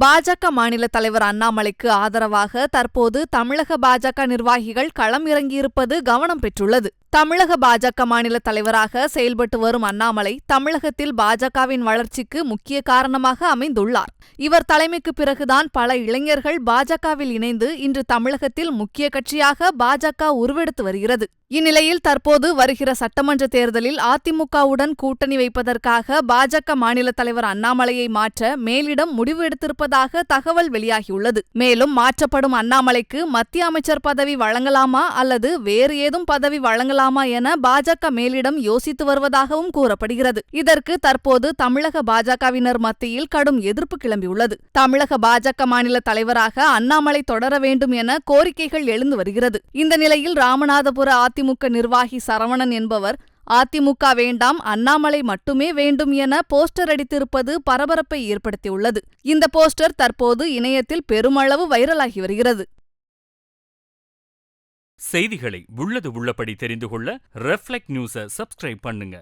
பாஜக மாநில தலைவர் அண்ணாமலைக்கு ஆதரவாக தற்போது தமிழக பாஜக நிர்வாகிகள் களம் இறங்கியிருப்பது கவனம் பெற்றுள்ளது. தமிழக பாஜக மாநில தலைவராக செயல்பட்டு வரும் அண்ணாமலை தமிழகத்தில் பாஜகவின் வளர்ச்சிக்கு முக்கிய காரணமாக அமைந்துள்ளார். இவர் தலைமைக்கு பிறகுதான் பல இளைஞர்கள் பாஜகவில் இணைந்து இன்று தமிழகத்தில் முக்கிய கட்சியாக பாஜக உருவெடுத்து வருகிறது. இந்நிலையில் தற்போது வருகிற சட்டமன்ற தேர்தலில் அதிமுகவுடன் கூட்டணி வைப்பதற்காக பாஜக மாநில தலைவர் அண்ணாமலையை மாற்ற மேலிடம் முடிவு எடுத்திருப்பதாக தகவல் வெளியாகியுள்ளது. மேலும் மாற்றப்படும் அண்ணாமலைக்கு மத்திய அமைச்சர் பதவி வழங்கலாமா அல்லது வேறு ஏதும் பதவி வழங்கலாமா என பாஜக மேலிடம் யோசித்து வருவதாகவும் கூறப்படுகிறது. இதற்கு தற்போது தமிழக பாஜகவினர் மத்தியில் கடும் எதிர்ப்பு கிளம்பியுள்ளது. தமிழக பாஜக மாநில தலைவராக அண்ணாமலை தொடர வேண்டும் என கோரிக்கைகள் எழுந்து வருகிறது. இந்த நிலையில் ராமநாதபுர அதிமுக நிர்வாகி சரவணன் என்பவர் அதிமுக வேண்டாம், அண்ணாமலை மட்டுமே வேண்டும் என போஸ்டர் அடித்திருப்பது பரபரப்பை ஏற்படுத்தியுள்ளது. இந்த போஸ்டர் தற்போது இணையத்தில் பெருமளவு வைரலாகி வருகிறது. செய்திகளை உள்ளது உள்ளபடி தெரிந்து கொள்ள ரெஃப்ளெக்ட் நியூஸை சப்ஸ்கிரைப் பண்ணுங்க.